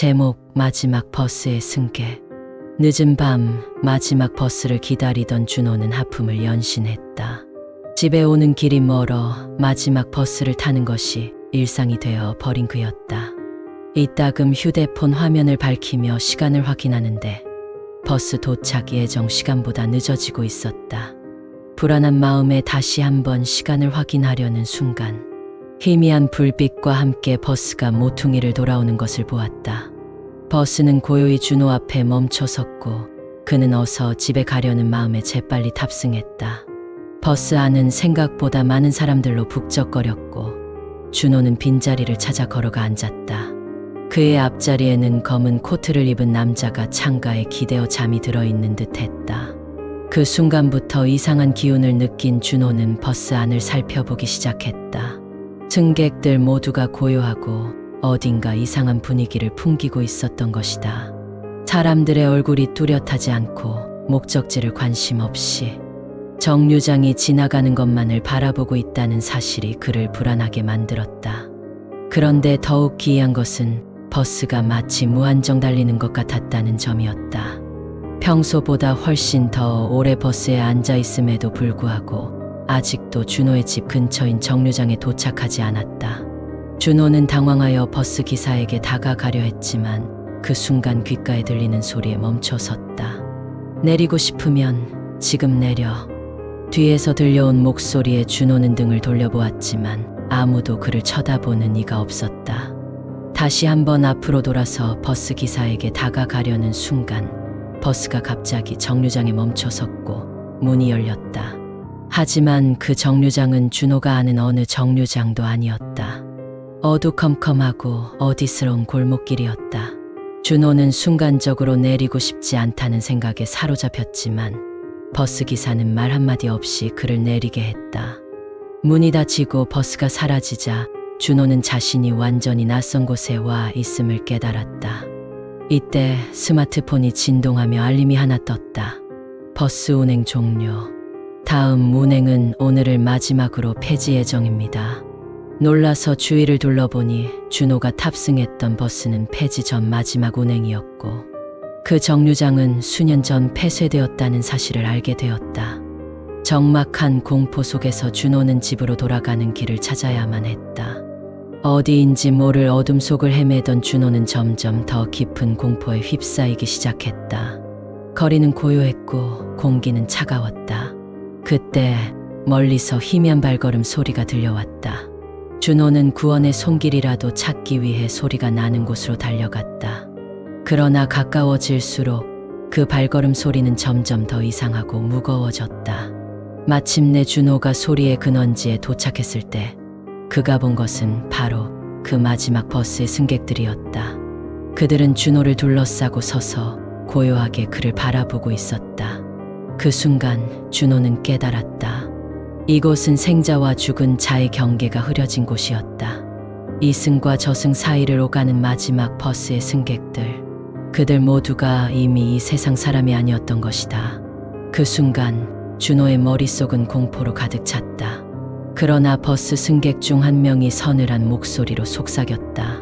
제목 마지막 버스의 승객. 늦은 밤 마지막 버스를 기다리던 준호는 하품을 연신했다. 집에 오는 길이 멀어 마지막 버스를 타는 것이 일상이 되어 버린 그였다. 이따금 휴대폰 화면을 밝히며 시간을 확인하는데 버스 도착 예정 시간보다 늦어지고 있었다. 불안한 마음에 다시 한번 시간을 확인하려는 순간 희미한 불빛과 함께 버스가 모퉁이를 돌아오는 것을 보았다. 버스는 고요히 준호 앞에 멈춰 섰고 그는 어서 집에 가려는 마음에 재빨리 탑승했다. 버스 안은 생각보다 많은 사람들로 북적거렸고 준호는 빈자리를 찾아 걸어가 앉았다. 그의 앞자리에는 검은 코트를 입은 남자가 창가에 기대어 잠이 들어있는 듯했다. 그 순간부터 이상한 기운을 느낀 준호는 버스 안을 살펴보기 시작했다. 승객들 모두가 고요하고 어딘가 이상한 분위기를 풍기고 있었던 것이다. 사람들의 얼굴이 뚜렷하지 않고 목적지를 관심 없이 정류장이 지나가는 것만을 바라보고 있다는 사실이 그를 불안하게 만들었다. 그런데 더욱 기이한 것은 버스가 마치 무한정 달리는 것 같았다는 점이었다. 평소보다 훨씬 더 오래 버스에 앉아 있음에도 불구하고 아직도 준호의 집 근처인 정류장에 도착하지 않았다. 준호는 당황하여 버스 기사에게 다가가려 했지만 그 순간 귓가에 들리는 소리에 멈춰 섰다. 내리고 싶으면 지금 내려. 뒤에서 들려온 목소리에 준호는 등을 돌려보았지만 아무도 그를 쳐다보는 이가 없었다. 다시 한번 앞으로 돌아서 버스 기사에게 다가가려는 순간 버스가 갑자기 정류장에 멈춰 섰고 문이 열렸다. 하지만 그 정류장은 준호가 아는 어느 정류장도 아니었다. 어두컴컴하고 어디스러운 골목길이었다. 준호는 순간적으로 내리고 싶지 않다는 생각에 사로잡혔지만 버스 기사는 말 한마디 없이 그를 내리게 했다. 문이 닫히고 버스가 사라지자 준호는 자신이 완전히 낯선 곳에 와 있음을 깨달았다. 이때 스마트폰이 진동하며 알림이 하나 떴다. 버스 운행 종료. 다음 운행은 오늘을 마지막으로 폐지 예정입니다. 놀라서 주위를 둘러보니 준호가 탑승했던 버스는 폐지 전 마지막 운행이었고 그 정류장은 수년 전 폐쇄되었다는 사실을 알게 되었다. 적막한 공포 속에서 준호는 집으로 돌아가는 길을 찾아야만 했다. 어디인지 모를 어둠 속을 헤매던 준호는 점점 더 깊은 공포에 휩싸이기 시작했다. 거리는 고요했고 공기는 차가웠다. 그때 멀리서 희미한 발걸음 소리가 들려왔다. 준호는 구원의 손길이라도 찾기 위해 소리가 나는 곳으로 달려갔다. 그러나 가까워질수록 그 발걸음 소리는 점점 더 이상하고 무거워졌다. 마침내 준호가 소리의 근원지에 도착했을 때 그가 본 것은 바로 그 마지막 버스의 승객들이었다. 그들은 준호를 둘러싸고 서서 고요하게 그를 바라보고 있었다. 그 순간 준호는 깨달았다. 이곳은 생자와 죽은 자의 경계가 흐려진 곳이었다. 이승과 저승 사이를 오가는 마지막 버스의 승객들. 그들 모두가 이미 이 세상 사람이 아니었던 것이다. 그 순간 준호의 머릿속은 공포로 가득 찼다. 그러나 버스 승객 중 한 명이 서늘한 목소리로 속삭였다.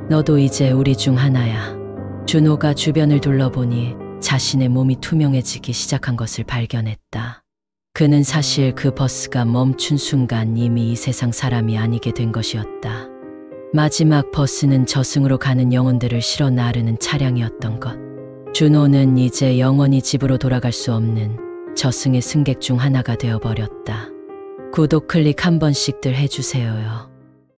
너도 이제 우리 중 하나야. 준호가 주변을 둘러보니 자신의 몸이 투명해지기 시작한 것을 발견했다. 그는 사실 그 버스가 멈춘 순간 이미 이 세상 사람이 아니게 된 것이었다. 마지막 버스는 저승으로 가는 영혼들을 실어 나르는 차량이었던 것. 준호는 이제 영원히 집으로 돌아갈 수 없는 저승의 승객 중 하나가 되어버렸다. 구독 클릭 한 번씩들 해주세요.